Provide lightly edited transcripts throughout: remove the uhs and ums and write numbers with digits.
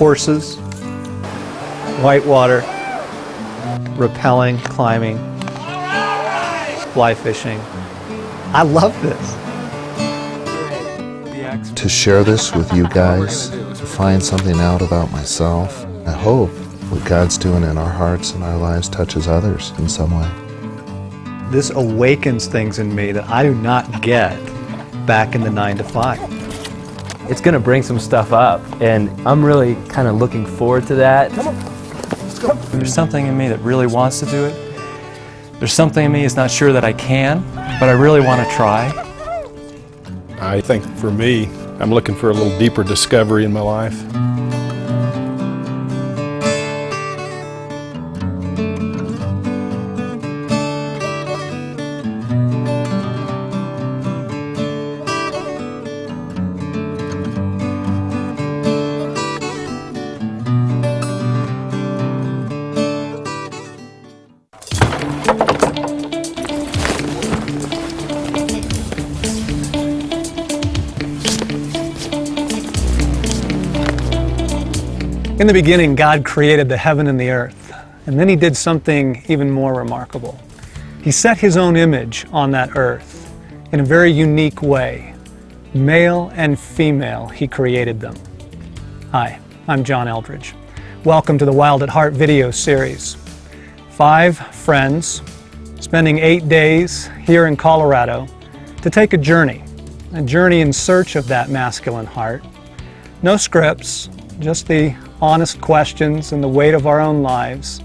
horses, whitewater, rappelling, climbing, fly fishing. I love this. To share this with you guys, to find something out about myself, I hope what God's doing in our hearts and our lives touches others in some way. This awakens things in me that I do not get back in the 9 to 5. It's going to bring some stuff up, and I'm really kind of looking forward to that. There's something in me that really wants to do it. There's something in me that's not sure that I can, but I really want to try. I think for me, I'm looking for a little deeper discovery in my life. In the beginning, God created the heaven and the earth, and then He did something even more remarkable. He set His own image on that earth in a very unique way. Male and female, He created them. Hi, I'm John Eldridge. Welcome to the Wild at Heart video series. 5 friends spending 8 days here in Colorado to take a journey in search of that masculine heart. No scripts, just the honest questions and the weight of our own lives,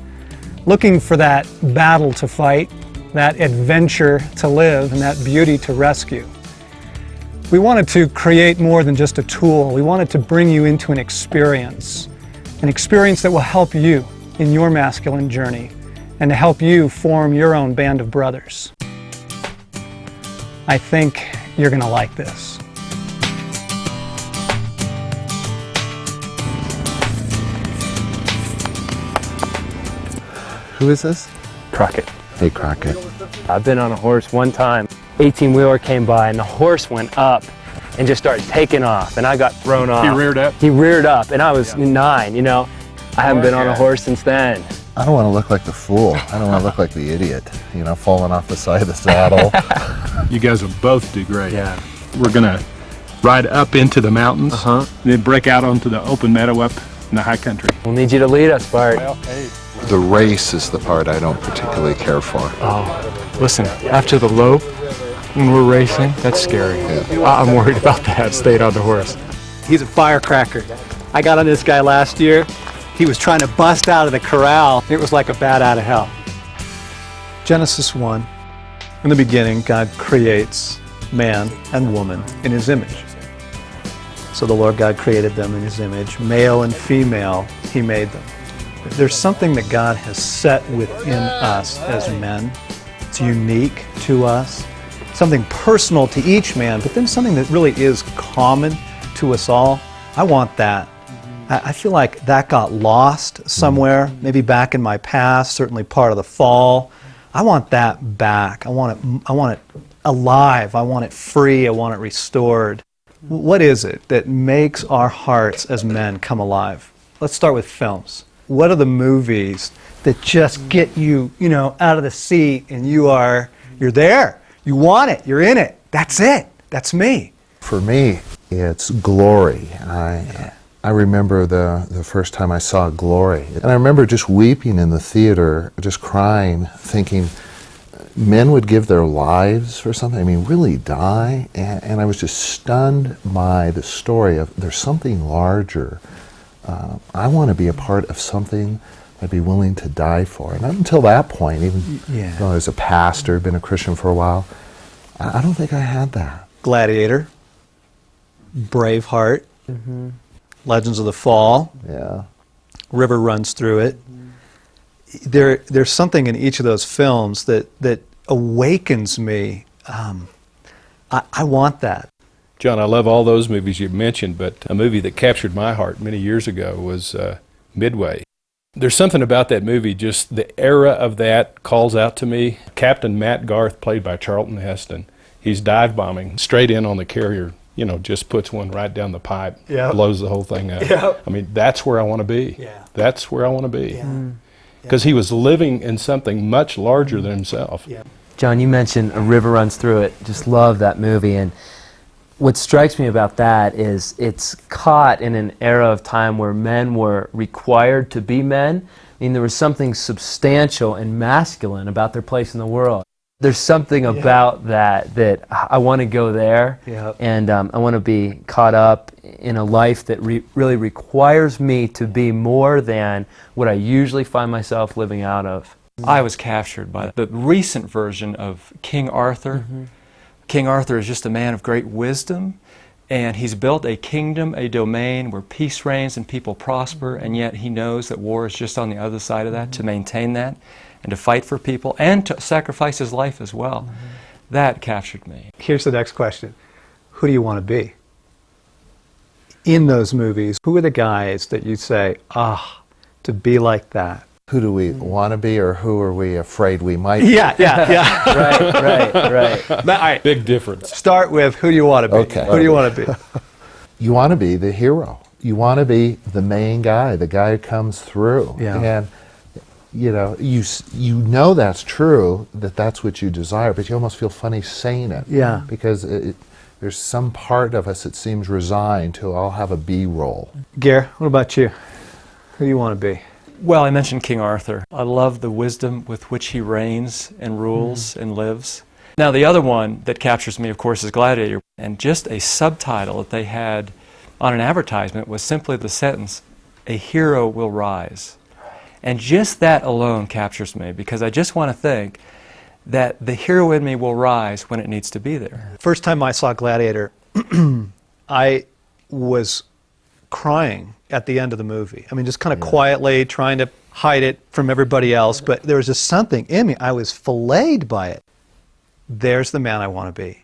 looking for that battle to fight, that adventure to live, and that beauty to rescue. We wanted to create more than just a tool. We wanted to bring you into an experience that will help you in your masculine journey and to help you form your own band of brothers. I think you're going to like this. Who is this? Crockett. Hey, Crockett. I've been on a horse one time. 18-wheeler came by and the horse went up and just started taking off, and I got thrown off. He reared up? He reared up, and I was 9, you know. I haven't been on a horse since then. I don't want to look like the fool. I don't want to look like the idiot, you know, falling off the side of the saddle. You guys will both do great. Yeah. We're going to ride up into the mountains, and then break out onto the open meadow up in the high country. We'll need you to lead us, Bart. Well, hey. The race is the part I don't particularly care for. Oh, listen, after the lope, when we're racing, that's scary. I'm worried about that, staying on the horse. He's a firecracker. I got on this guy last year. He was trying to bust out of the corral. It was like a bat out of hell. Genesis 1. In the beginning, God creates man and woman in His image. So the Lord God created them in His image. Male and female, He made them. There's something that God has set within us as men. It's unique to us. Something personal to each man, but then something that really is common to us all. I want that. I feel like that got lost somewhere, maybe back in my past, certainly part of the fall. I want that back. I want it alive. I want it free. I want it restored. What is it that makes our hearts as men come alive? Let's start with films. What are the movies that just get you, out of the seat and you're there. You want it. You're in it. That's it. That's me. For me, it's Glory. I remember the first time I saw Glory. And I remember just weeping in the theater, just crying, thinking men would give their lives for something, really die. And I was just stunned by the story of there's something larger. I want to be a part of something I'd be willing to die for. And up until that point, even though I was a pastor, been a Christian for a while, I don't think I had that. Gladiator, Braveheart, Legends of the Fall, River runs through it. There's something in each of those films that awakens me. I want that. John, I love all those movies you mentioned, but a movie that captured my heart many years ago was Midway. There's something about that movie, just the era of that calls out to me. Captain Matt Garth, played by Charlton Heston, he's dive bombing straight in on the carrier just puts one right down the pipe, Yep. blows the whole thing up. Yep. I mean, that's where I want to be. Yeah. That's where I want to be. Yeah. Because he was living in something much larger than himself. Yeah. John, you mentioned A River Runs Through It. Just love that movie. And what strikes me about that is it's caught in an era of time where men were required to be men. I mean, there was something substantial and masculine about their place in the world. There's something about that I want to go there, Yep. and I want to be caught up in a life that really requires me to be more than what I usually find myself living out of. I was captured by the recent version of King Arthur. King Arthur is just a man of great wisdom, and he's built a kingdom, a domain where peace reigns and people prosper, and yet he knows that war is just on the other side of that, to maintain that and to fight for people and to sacrifice his life as well. That captured me. Here's the next question. Who do you want to be? In those movies, who are the guys that you say, to be like that? Who do we want to be, or who are we afraid we might be? Yeah. Right. All right. Big difference. Start with who do you want to be? Okay. Who do you want to be? You want to be the hero. You want to be the main guy, the guy who comes through. Yeah. And you know that's true, that's what you desire, but you almost feel funny saying it. Yeah. Because there's some part of us that seems resigned to, I'll have a B role. Gare, what about you? Who do you want to be? Well, I mentioned King Arthur. I love the wisdom with which he reigns and rules and lives. Now, the other one that captures me, of course, is Gladiator. And just a subtitle that they had on an advertisement was simply the sentence, "A hero will rise." And just that alone captures me, because I just want to think that the hero in me will rise when it needs to be there. First time I saw Gladiator, I was crying at the end of the movie. I mean, just kind of quietly trying to hide it from everybody else, but there was just something in me. I was filleted by it. There's the man I want to be.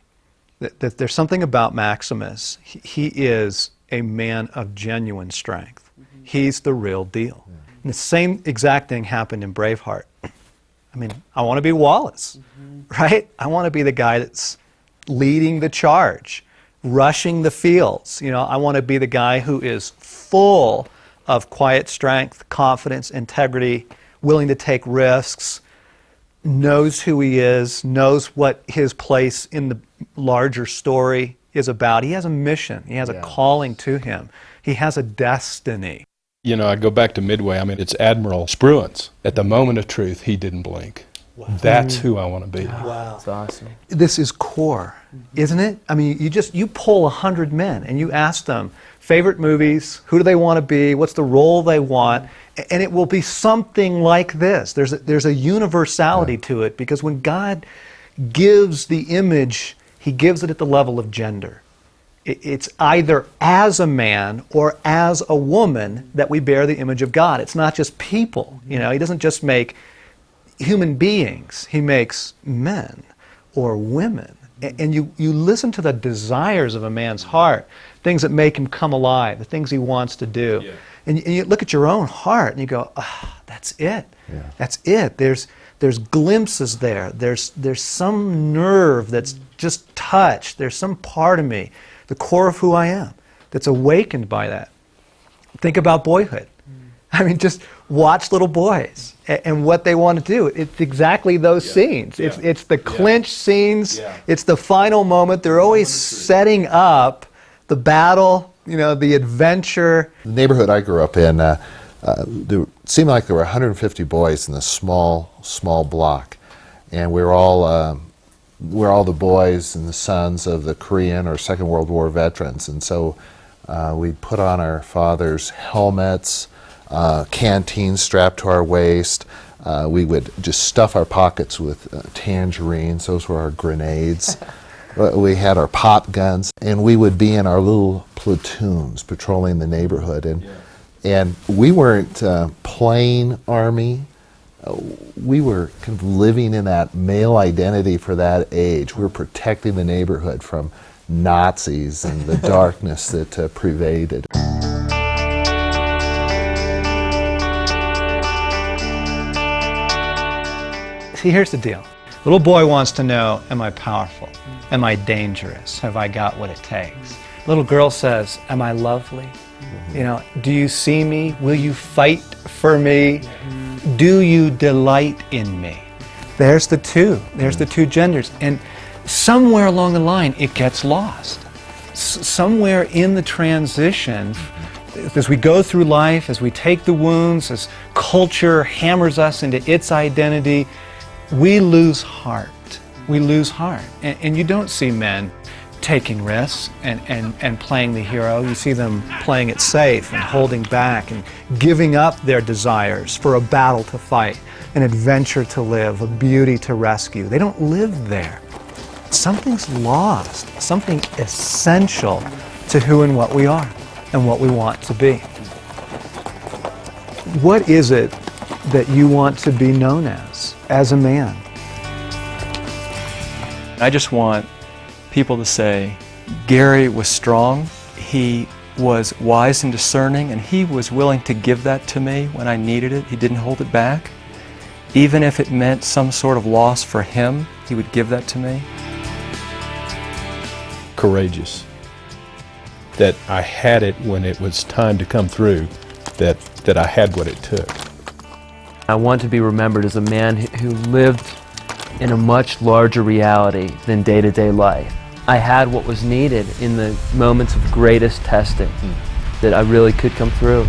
There's something about Maximus. He is a man of genuine strength. He's the real deal. And the same exact thing happened in Braveheart. I mean, I want to be Wallace, right? I want to be the guy that's leading the charge, rushing the fields. I want to be the guy who is full of quiet strength, confidence, integrity, willing to take risks, knows who he is, knows what his place in the larger story is about. He has a mission. He has a calling to him. He has a destiny. I go back to Midway. I mean, it's Admiral Spruance. At the moment of truth, he didn't blink. Wow. That's who I want to be. Wow. That's awesome. This is core, isn't it? I mean, you poll 100 men and you ask them favorite movies, who do they want to be, what's the role they want, and it will be something like this. There's a universality to it, because when God gives the image, he gives it at the level of gender. It's either as a man or as a woman that we bear the image of God. It's not just people. He doesn't just make human beings. He makes men or women. And you listen to the desires of a man's heart, things that make him come alive, the things he wants to do. Yeah. And you look at your own heart and you go, that's it. Yeah. That's it. There's glimpses there. There's some nerve that's just touched. There's some part of me, the core of who I am, that's awakened by that. Think about boyhood. I mean, just watch little boys and what they want to do. It's exactly those scenes. It's the clinch scenes. It's the final moment. They're always setting up the battle, the adventure. The neighborhood I grew up in, it seemed like there were 150 boys in this small block, and we're all the boys and the sons of the Korean or Second World War veterans, and so we'd put on our father's helmets, canteens strapped to our waist. We would just stuff our pockets with tangerines. Those were our grenades. We had our pop guns, and we would be in our little platoons patrolling the neighborhood. And we weren't plain Army. We were kind of living in that male identity for that age. We were protecting the neighborhood from Nazis and the darkness that pervaded. See, here's the deal. Little boy wants to know, am I powerful? Am I dangerous? Have I got what it takes? Little girl says, am I lovely? You know, do you see me? Will you fight for me? Do you delight in me? There's the two. There's the two genders. And somewhere along the line, it gets lost. Somewhere in the transition, as we go through life, as we take the wounds, as culture hammers us into its identity, we lose heart. We lose heart. And you don't see men taking risks and playing the hero. You see them playing it safe and holding back and giving up their desires for a battle to fight, an adventure to live, a beauty to rescue. They don't live there. Something's lost, something essential to who and what we are and what we want to be. What is it that you want to be known as a man? I just want people to say, Gary was strong, he was wise and discerning, and he was willing to give that to me when I needed it. He didn't hold it back. Even if it meant some sort of loss for him, he would give that to me. Courageous. That I had it when it was time to come through, that I had what it took. I want to be remembered as a man who lived in a much larger reality than day-to-day life. I had what was needed in the moments of greatest testing, that I really could come through.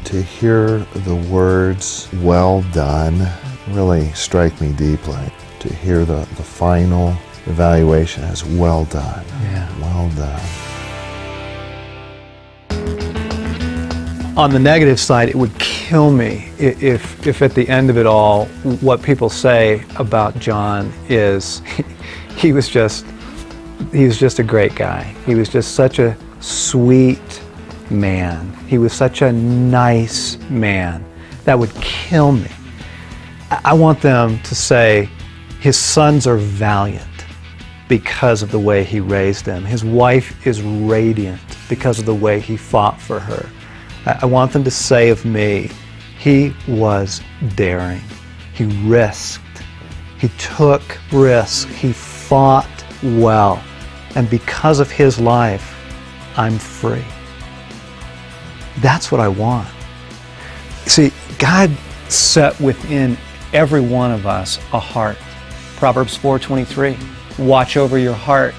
To hear the words, well done, really strike me deeply. To hear the final evaluation as well done, well done. On the negative side, it would kill me if at the end of it all, what people say about John is he was just a great guy. He was just such a sweet man. He was such a nice man. That would kill me. I want them to say his sons are valiant because of the way he raised them. His wife is radiant because of the way he fought for her. I want them to say of me, he was daring. He risked. He took risks. He fought well. And because of his life, I'm free. That's what I want. See, God set within every one of us a heart. Proverbs 4:23, watch over your heart,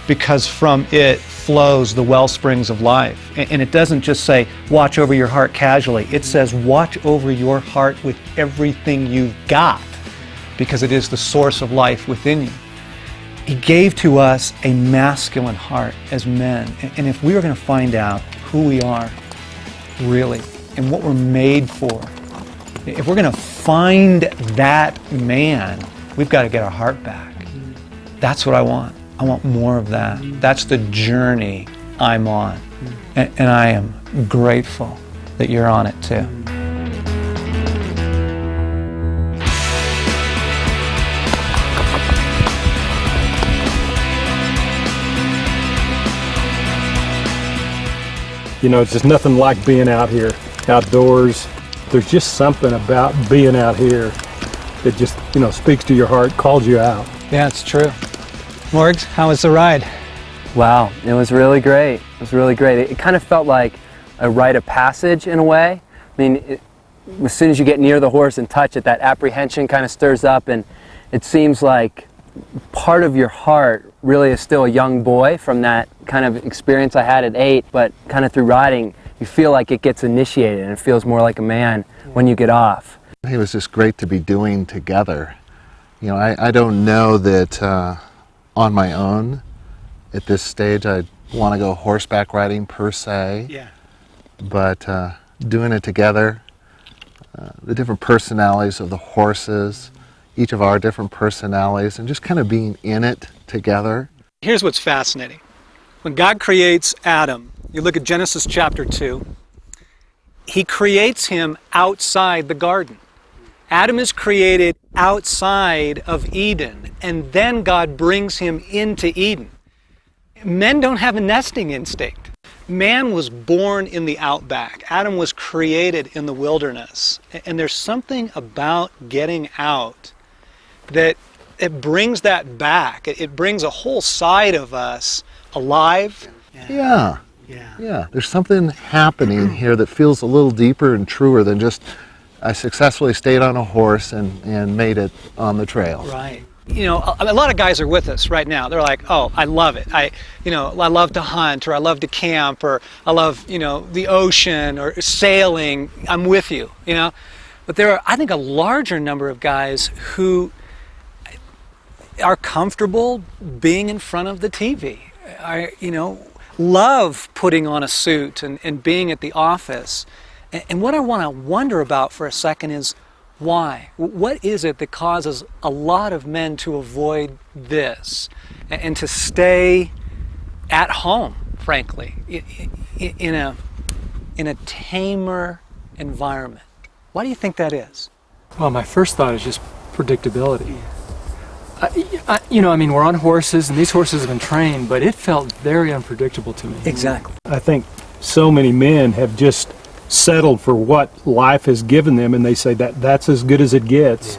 because from it flows the well springs of life. And it doesn't just say, watch over your heart casually. It says, watch over your heart with everything you've got, because it is the source of life within you. He gave to us a masculine heart as men. And if we are going to find out who we are, really, and what we're made for, if we're going to find that man, we've got to get our heart back. That's what I want. I want more of that. That's the journey I'm on. And I am grateful that you're on it too. You know, it's just nothing like being out here, outdoors. There's just something about being out here that just, you know, speaks to your heart, calls you out. Yeah, it's true. Morgs, how was the ride? Wow, it was really great. It was really great. It kind of felt like a rite of passage in a way. I mean, as soon as you get near the horse and touch it, that apprehension kind of stirs up, and it seems like part of your heart really is still a young boy from that kind of experience I had at 8, but kind of through riding, you feel like it gets initiated and it feels more like a man when you get off. It was just great to be doing together. You know, I don't know that on my own at this stage I'd want to go horseback riding per se. Yeah. But doing it together, the different personalities of the horses, each of our different personalities, and just kind of being in it together. Here's what's fascinating. When God creates Adam, you look at Genesis chapter 2, he creates him outside the garden. Adam is created outside of Eden, and then God brings him into Eden. Men don't have a nesting instinct. Man was born in the outback. Adam was created in the wilderness. And there's something about getting out that it brings that back. It brings a whole side of us alive. Yeah. Yeah. Yeah, there's something happening here that feels a little deeper and truer than just I successfully stayed on a horse and made it on the trail. Right. You know, a lot of guys are with us right now. They're like, oh, I love it. I love to hunt, or I love to camp, or I love, the ocean or sailing. I'm with you, But there are, I think, a larger number of guys who are comfortable being in front of the TV. Love putting on a suit and being at the office. And what I want to wonder about for a second is why? What is it that causes a lot of men to avoid this and to stay at home, frankly, in a tamer environment? Why do you think that is? Well, my first thought is just predictability. We're on horses, and these horses have been trained, but it felt very unpredictable to me. Exactly. I think so many men have just settled for what life has given them, and they say that's as good as it gets.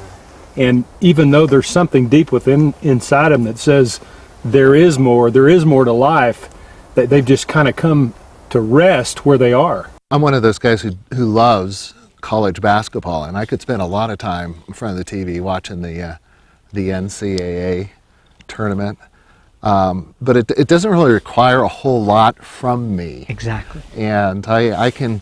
And even though there's something deep inside them that says there is more to life, that they've just kind of come to rest where they are. I'm one of those guys who loves college basketball, and I could spend a lot of time in front of the TV watching the NCAA tournament. But it doesn't really require a whole lot from me. Exactly. And I can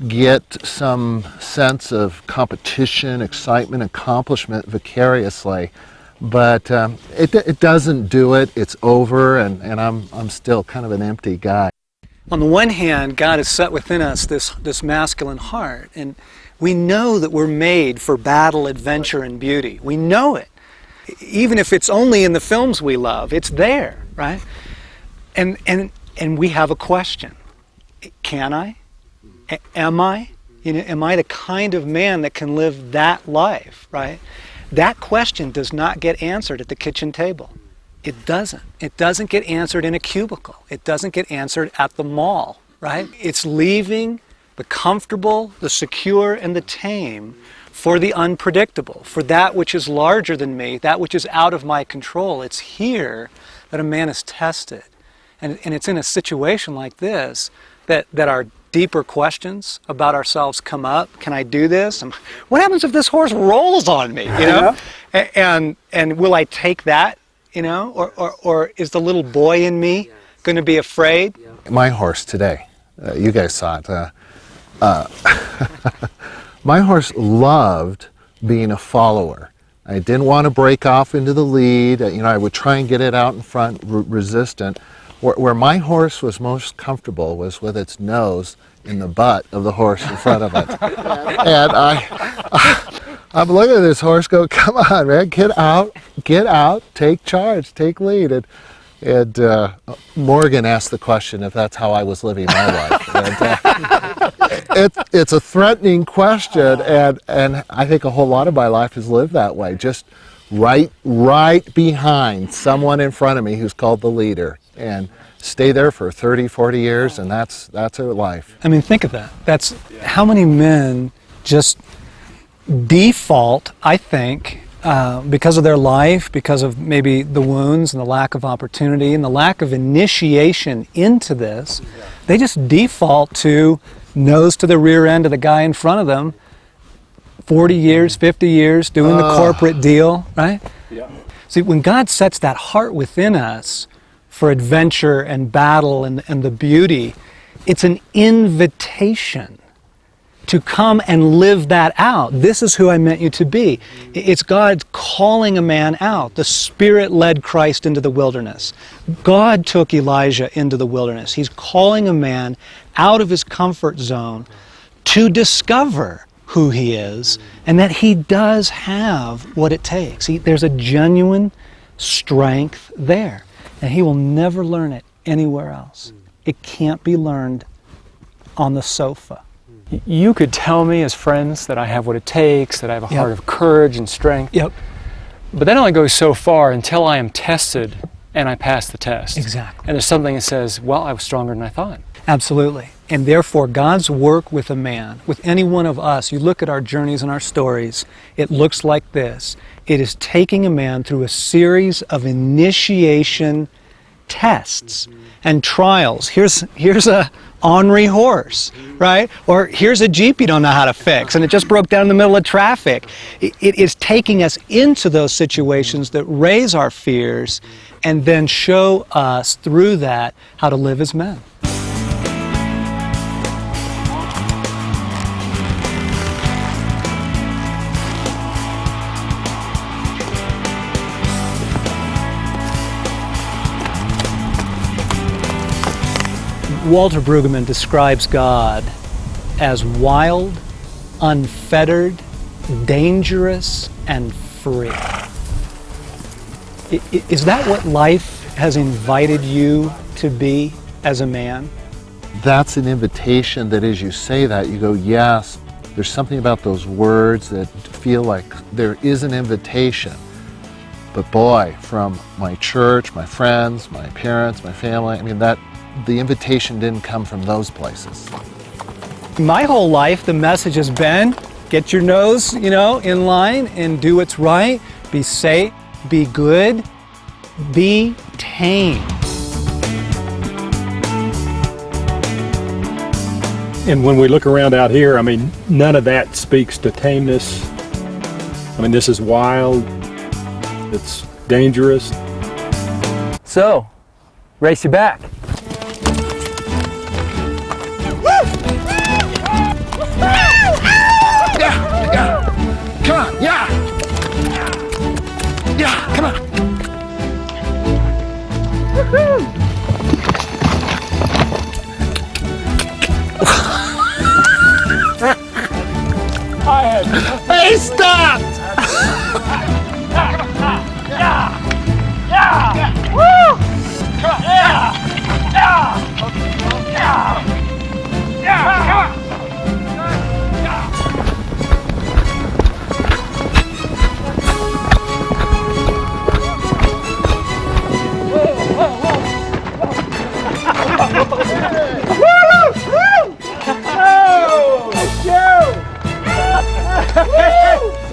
get some sense of competition, excitement, accomplishment vicariously. But it doesn't do it. It's over, and I'm still kind of an empty guy. On the one hand, God has set within us this masculine heart, and we know that we're made for battle, adventure, and beauty. We know it. Even if it's only in the films we love, it's there, right? And we have a question. Can I? Am I? Am I the kind of man that can live that life, right? That question does not get answered at the kitchen table. It doesn't. It doesn't get answered in a cubicle. It doesn't get answered at the mall, right? It's leaving the comfortable, the secure, and the tame for the unpredictable, for that which is larger than me, that which is out of my control. It's here that a man is tested. And it's in a situation like this that our deeper questions about ourselves come up. Can I do this? What happens if this horse rolls on me? And will I take that? Or is the little boy in me going to be afraid? My horse today, you guys saw it. My horse loved being a follower. I didn't want to break off into the lead. I would try and get it out in front, resistant. Where my horse was most comfortable was with its nose in the butt of the horse in front of it. And I'm looking at this horse go, come on, man, get out, take charge, take lead. And Morgan asked the question if that's how I was living my life. And, it's a threatening question, and I think a whole lot of my life is lived that way, just right behind someone in front of me who's called the leader, and stay there for 30, 40 years, and that's our life. I mean, think of that. That's how many men just default, I think, because of their life, because of maybe the wounds and the lack of opportunity and the lack of initiation into this, they just default to nose to the rear end of the guy in front of them, 40 years, 50 years, doing the corporate deal, right? Yeah. See, when God sets that heart within us for adventure and battle and the beauty, it's an invitation to come and live that out. This is who I meant you to be. It's God calling a man out. The Spirit led Christ into the wilderness. God took Elijah into the wilderness. He's calling a man out of his comfort zone to discover who he is and that he does have what it takes. There's a genuine strength there, and he will never learn it anywhere else. It can't be learned on the sofa. You could tell me as friends that I have what it takes, that I have a Yep. heart of courage and strength. Yep. But that only goes so far until I am tested and I pass the test. Exactly. And there's something that says, well, I was stronger than I thought. Absolutely. And therefore, God's work with a man, with any one of us, you look at our journeys and our stories, it looks like this. It is taking a man through a series of initiation tests and trials. Here's a ornery horse, right? Or here's a Jeep you don't know how to fix, and it just broke down in the middle of traffic. It is taking us into those situations that raise our fears and then show us through that how to live as men. Walter Brueggemann describes God as wild, unfettered, dangerous, and free. Is that what life has invited you to be as a man? That's an invitation that as you say that, you go, yes, there's something about those words that feel like there is an invitation. But boy, from my church, my friends, my parents, my family, I mean, the invitation didn't come from those places. My whole life, the message has been, get your nose, in line and do what's right. Be safe, be good, be tame. And when we look around out here, I mean, none of that speaks to tameness. I mean, this is wild. It's dangerous. So, race you back. Come on, yeah! Yeah, come on! Hey, stop!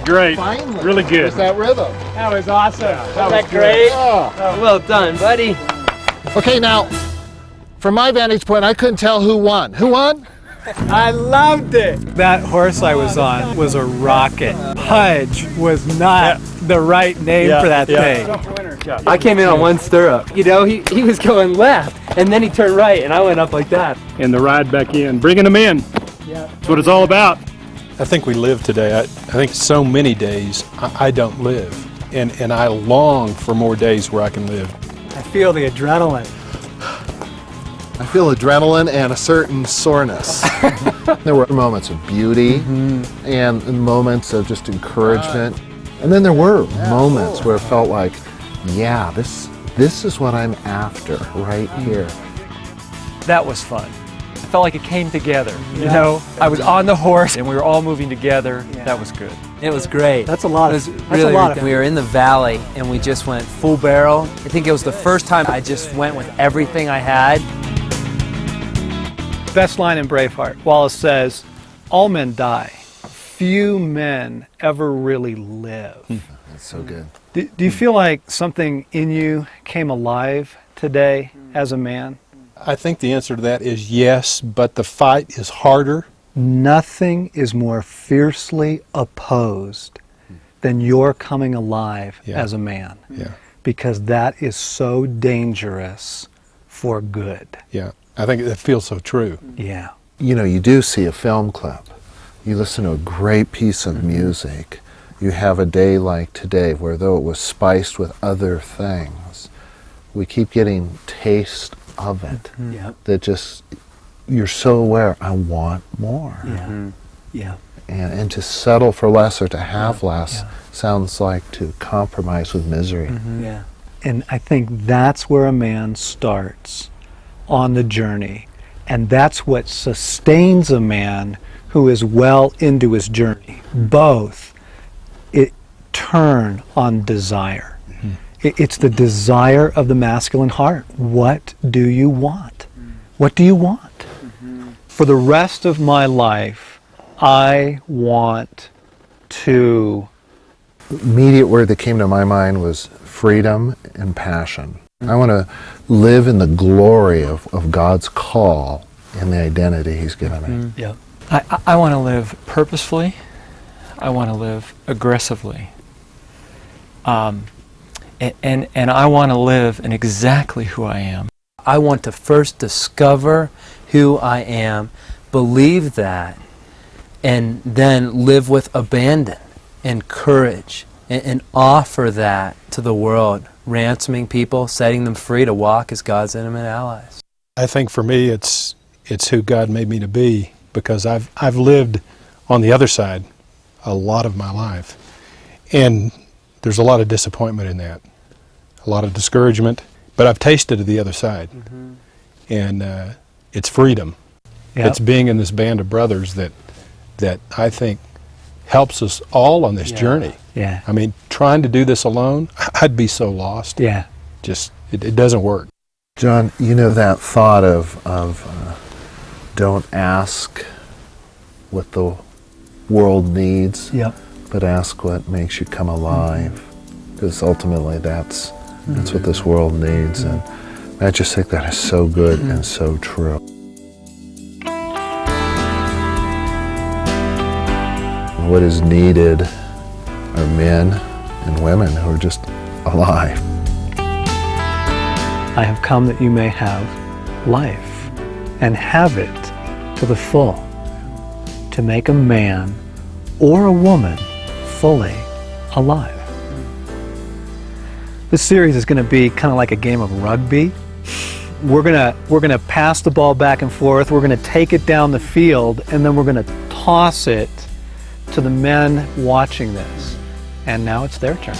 Great. Finally. Really good. There's that rhythm. That was awesome. Wasn't that great? Oh. Well done, buddy. Okay, now, from my vantage point, I couldn't tell who won. Who won? I loved it. That horse I was on was a rocket. Pudge was not the right name for that thing. I came in on one stirrup. He was going left, and then he turned right, and I went up like that. And the ride back in, bringing them in. That's what it's all about. I think we live today. I think so many days I don't live, and I long for more days where I can live. I feel the adrenaline. I feel adrenaline and a certain soreness. There were moments of beauty and moments of just encouragement. And then there were moments where it felt like, yeah, this is what I'm after right here. That was fun. I felt like it came together. I was on the horse and we were all moving together. That was good. It was great. That's a lot. It was That's really, a lot of we were in the valley, and we just went full barrel. I think it was the first time I just went with everything I had. Best line in Braveheart. Wallace says, "All men die. Few men ever really live." That's so good. Do you feel like something in you came alive today as a man? I think the answer to that is yes, but the fight is harder. Nothing is more fiercely opposed than your coming alive as a man. Yeah, Because that is so dangerous for good. yeah. I think that feels so true. Yeah. You do see a film clip. You listen to a great piece of music. You have a day like today where though it was spiced with other things, we keep getting taste of it. Yep. That just, you're so aware, I want more. Yeah. Yeah. And to settle for less or to have less sounds like to compromise with misery. Yeah. And I think that's where a man starts on the journey. And that's what sustains a man who is well into his journey. Both turn on desire. It's the desire of the masculine heart. What do you want? What do you want? For the rest of my life, I want to... The immediate word that came to my mind was freedom and passion. I want to live in the glory of God's call and the identity He's given me. Yeah. I want to live purposefully. I want to live aggressively. And I want to live in exactly who I am. I want to first discover who I am, believe that, and then live with abandon and courage and offer that to the world, ransoming people, setting them free to walk as God's intimate allies. I think for me it's who God made me to be, because I've lived on the other side a lot of my life. And there's a lot of disappointment in that, a lot of discouragement, but I've tasted the other side. And it's freedom. Yep. It's being in this band of brothers that I think helps us all on this journey. Yeah. I mean, trying to do this alone, I'd be so lost. Yeah. Just, it doesn't work. John, you know that thought of don't ask what the world needs, Yep. but ask what makes you come alive. Because ultimately that's what this world needs. And I just think that is so good and so true. What is needed are men and women who are just alive. I have come that you may have life and have it to the full, to make a man or a woman fully alive. This series is going to be kind of like a game of rugby. We're going to pass the ball back and forth. We're going to take it down the field, and then we're going to toss it to the men watching this. And now it's their turn.